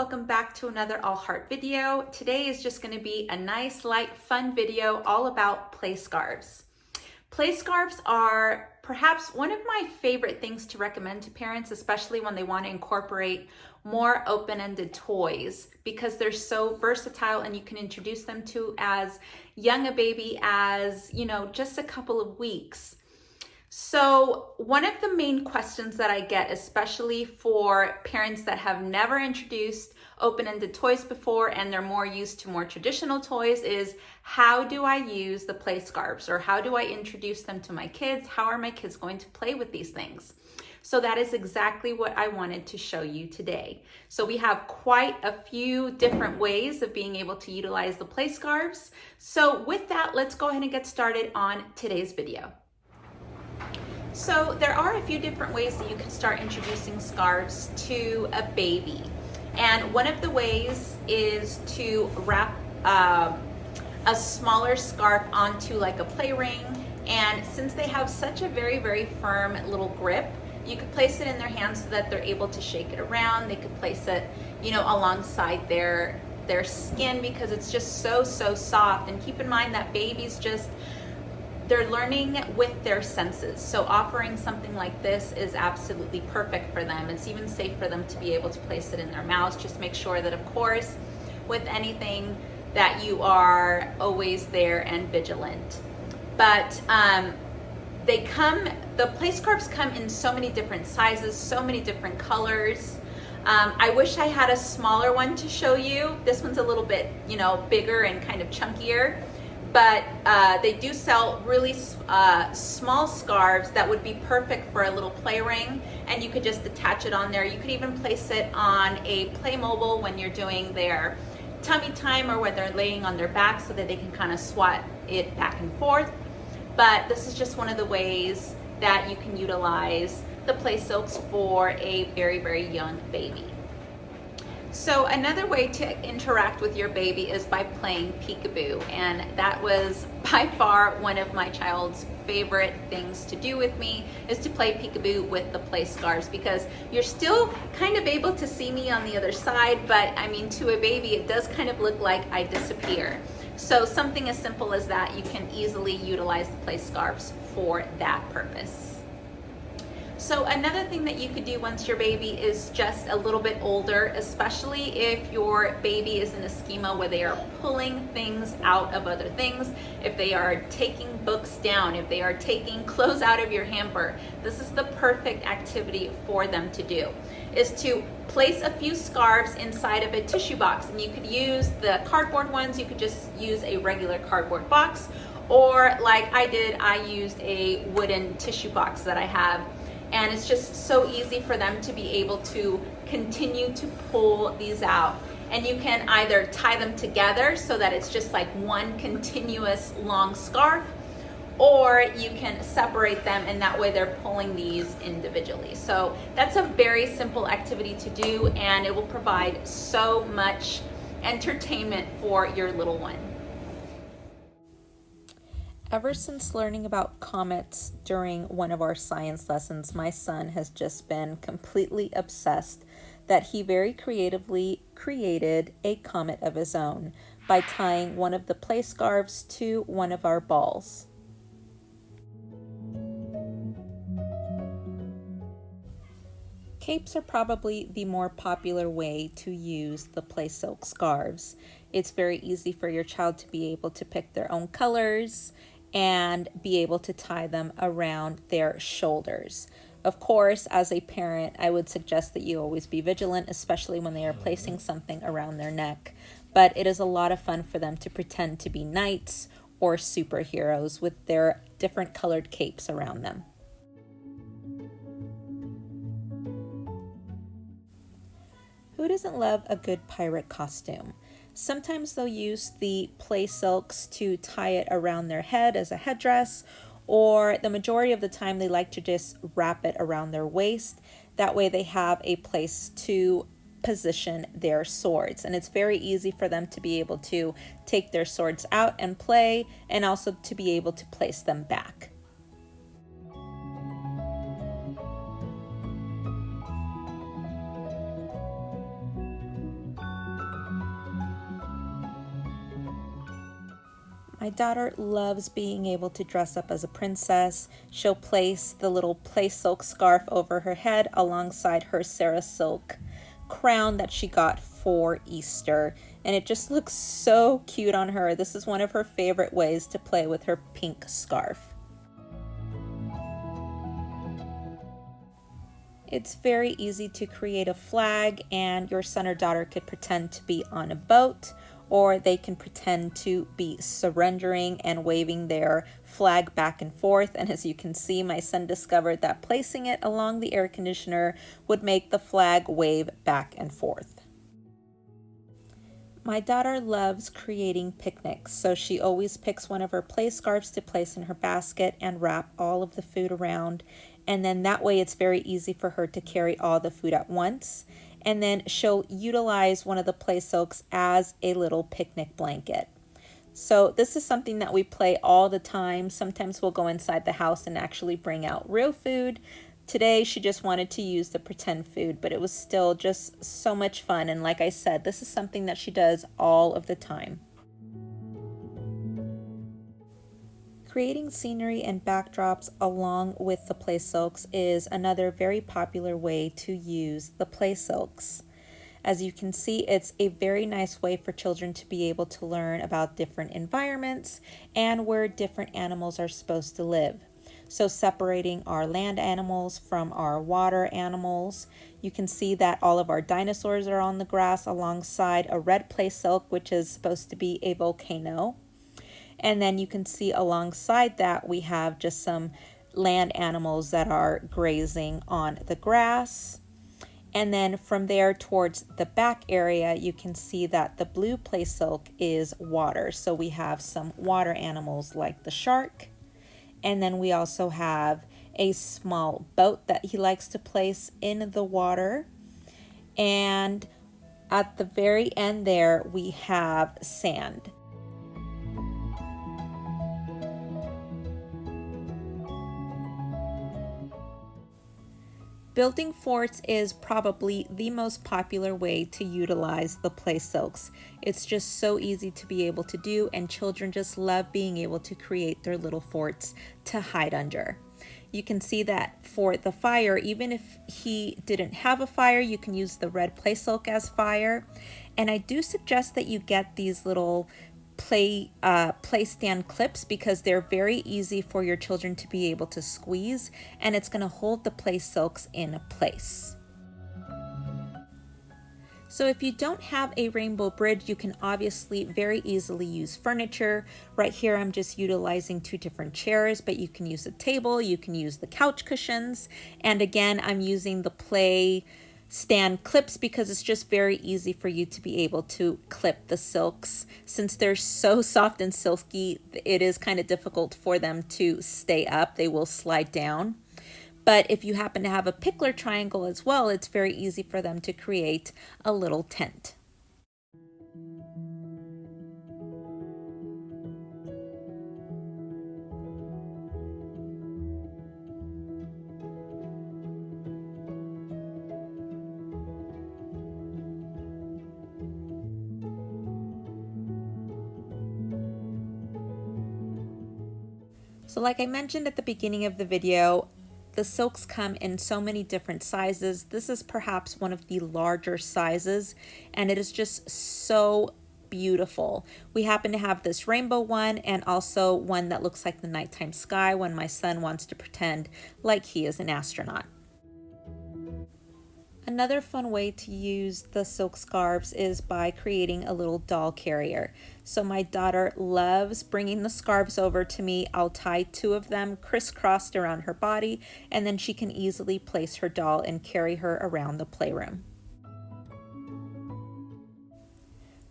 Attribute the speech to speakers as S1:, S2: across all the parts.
S1: welcome back to another All Heart video. Today is just going to be a nice, light, fun video all about play scarves. Play scarves are perhaps one of my favorite things to recommend to parents, especially when they want to incorporate more open-ended toys, because they're so versatile and you can introduce them to as young a baby as, just a couple of weeks. So one of the main questions that I get, especially for parents that have never introduced open-ended toys before and they're more used to more traditional toys, is how do I use the play scarves, or how do I introduce them to my kids? How are my kids going to play with these things? So that is exactly what I wanted to show you today. So we have quite a few different ways of being able to utilize the play scarves. So with that, let's go ahead and get started on today's video. So there are a few different ways that you can start introducing scarves to a baby. And one of the ways is to wrap a smaller scarf onto like a play ring. And since they have such a very, very firm little grip, you could place it in their hands so that they're able to shake it around. They could place it, alongside their skin, because it's just so soft. And keep in mind that babies they're learning with their senses. So offering something like this is absolutely perfect for them. It's even safe for them to be able to place it in their mouths. Just make sure that, of course, with anything that you are always there and vigilant. But the play scarves come in so many different sizes, so many different colors. I wish I had a smaller one to show you. This one's a little bit, bigger and kind of chunkier. But they do sell really small scarves that would be perfect for a little play ring, and you could just attach it on there. You could even place it on a Playmobil when you're doing their tummy time or when they're laying on their back, so that they can kind of swat it back and forth. But this is just one of the ways that you can utilize the play silks for a very, very young baby. So another way to interact with your baby is by playing peekaboo, and that was by far one of my child's favorite things to do with me, is to play peekaboo with the play scarves, because you're still kind of able to see me on the other side, but I mean, to a baby it does kind of look like I disappear. So something as simple as that, you can easily utilize the play scarves for that purpose. So another thing that you could do once your baby is just a little bit older, especially if your baby is in a schema where they are pulling things out of other things, if they are taking books down, if they are taking clothes out of your hamper, this is the perfect activity for them to do, is to place a few scarves inside of a tissue box. And you could use the cardboard ones, you could just use a regular cardboard box, or like I did, I used a wooden tissue box that I have. And it's just so easy for them to be able to continue to pull these out. And you can either tie them together so that it's just like one continuous long scarf, or you can separate them and that way they're pulling these individually. So that's a very simple activity to do, and it will provide so much entertainment for your little one.
S2: Ever since learning about comets during one of our science lessons, my son has just been completely obsessed that he very creatively created a comet of his own by tying one of the play scarves to one of our balls. Capes are probably the more popular way to use the play silk scarves. It's very easy for your child to be able to pick their own colors and be able to tie them around their shoulders. Of course, as a parent, I would suggest that you always be vigilant, especially when they are placing something around their neck. But it is a lot of fun for them to pretend to be knights or superheroes with their different colored capes around them. Who doesn't love a good pirate costume? Sometimes they'll use the play silks to tie it around their head as a headdress, or the majority of the time they like to just wrap it around their waist. That way they have a place to position their swords, and it's very easy for them to be able to take their swords out and play, and also to be able to place them back. My daughter loves being able to dress up as a princess. She'll place the little play silk scarf over her head alongside her Sarah silk crown that she got for Easter. And it just looks so cute on her. This is one of her favorite ways to play with her pink scarf. It's very easy to create a flag, and your son or daughter could pretend to be on a boat, or they can pretend to be surrendering and waving their flag back and forth. And as you can see, my son discovered that placing it along the air conditioner would make the flag wave back and forth. My daughter loves creating picnics, so she always picks one of her play scarves to place in her basket and wrap all of the food around. And then that way it's very easy for her to carry all the food at once. And then she'll utilize one of the play silks as a little picnic blanket. So this is something that we play all the time. Sometimes we'll go inside the house and actually bring out real food. Today she just wanted to use the pretend food, but it was still just so much fun. And like I said, this is something that she does all of the time. Creating scenery and backdrops along with the play silks is another very popular way to use the play silks. As you can see, it's a very nice way for children to be able to learn about different environments and where different animals are supposed to live. So separating our land animals from our water animals. You can see that all of our dinosaurs are on the grass alongside a red play silk, which is supposed to be a volcano. And then you can see alongside that we have just some land animals that are grazing on the grass. And then from there towards the back area, you can see that the blue play silk is water. So we have some water animals like the shark. And then we also have a small boat that he likes to place in the water. And at the very end there, we have sand. Building forts is probably the most popular way to utilize the play silks. It's just so easy to be able to do, and children just love being able to create their little forts to hide under. You can see that for the fire, even if he didn't have a fire, you can use the red play silk as fire. And I do suggest that you get these little play stand clips, because they're very easy for your children to be able to squeeze, and it's going to hold the play silks in place. So if you don't have a rainbow bridge, you can obviously very easily use furniture. Right here I'm just utilizing two different chairs, but you can use a table, you can use the couch cushions, and again I'm using the play stand clips because it's just very easy for you to be able to clip the silks. Since they're so soft and silky, it is kind of difficult for them to stay up. They will slide down. But if you happen to have a pickler triangle as well, it's very easy for them to create a little tent. So like I mentioned at the beginning of the video, the silks come in so many different sizes. This is perhaps one of the larger sizes, and it is just so beautiful. We happen to have this rainbow one, and also one that looks like the nighttime sky when my son wants to pretend like he is an astronaut. Another fun way to use the silk scarves is by creating a little doll carrier. So my daughter loves bringing the scarves over to me. I'll tie two of them crisscrossed around her body, and then she can easily place her doll and carry her around the playroom.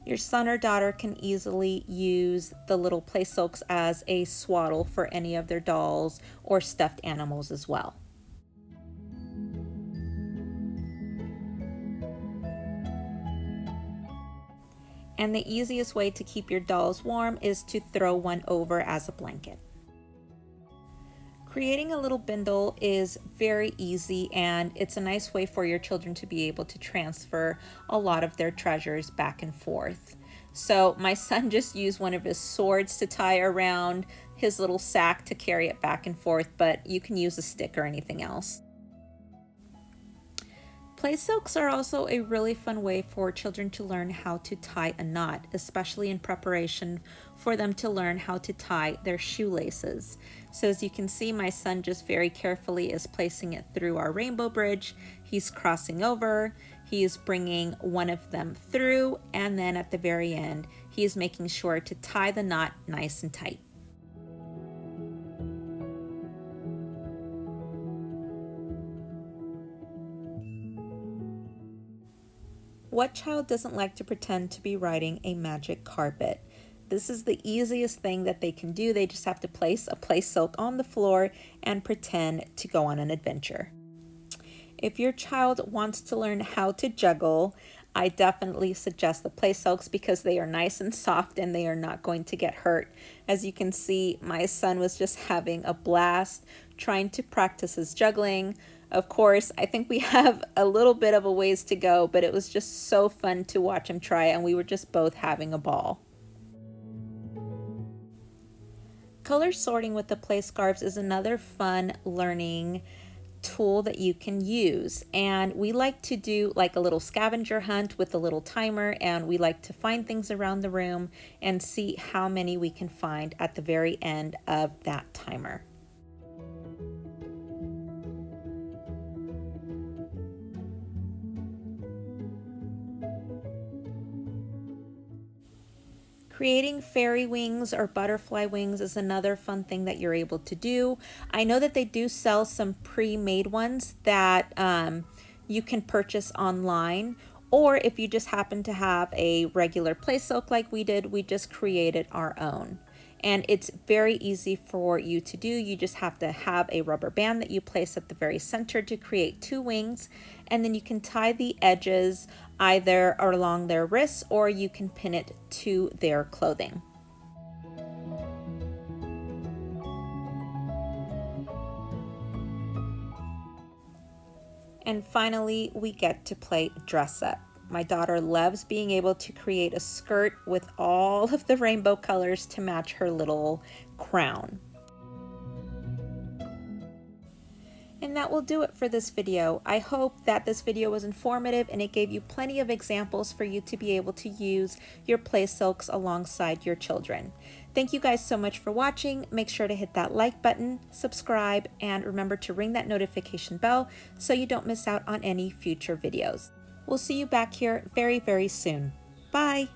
S2: Your son or daughter can easily use the little play silks as a swaddle for any of their dolls or stuffed animals as well. And the easiest way to keep your dolls warm is to throw one over as a blanket. Creating a little bindle is very easy, and it's a nice way for your children to be able to transfer a lot of their treasures back and forth. So my son just used one of his swords to tie around his little sack to carry it back and forth, but you can use a stick or anything else. Play silks are also a really fun way for children to learn how to tie a knot, especially in preparation for them to learn how to tie their shoelaces. So as you can see, my son just very carefully is placing it through our rainbow bridge. He's crossing over, he is bringing one of them through, and then at the very end, he is making sure to tie the knot nice and tight. What child doesn't like to pretend to be riding a magic carpet? This is the easiest thing that they can do. They just have to place a play silk on the floor and pretend to go on an adventure. If your child wants to learn how to juggle, I definitely suggest the play silks because they are nice and soft and they are not going to get hurt. As you can see, my son was just having a blast trying to practice his juggling. Of course, I think we have a little bit of a ways to go, but it was just so fun to watch him try, and we were just both having a ball. Color sorting with the play scarves is another fun learning tool that you can use, and we like to do like a little scavenger hunt with a little timer, and we like to find things around the room and see how many we can find at the very end of that timer. Creating fairy wings or butterfly wings is another fun thing that you're able to do. I know that they do sell some pre-made ones that you can purchase online, or if you just happen to have a regular play silk like we did, we just created our own. And it's very easy for you to do. You just have to have a rubber band that you place at the very center to create 2 wings, and then you can tie the edges either along their wrists or you can pin it to their clothing. And finally, we get to play dress up. My daughter loves being able to create a skirt with all of the rainbow colors to match her little crown. And that will do it for this video. I hope that this video was informative and it gave you plenty of examples for you to be able to use your play silks alongside your children. Thank you guys so much for watching. Make sure to hit that like button, subscribe, and remember to ring that notification bell so you don't miss out on any future videos. We'll see you back here very, very soon. Bye!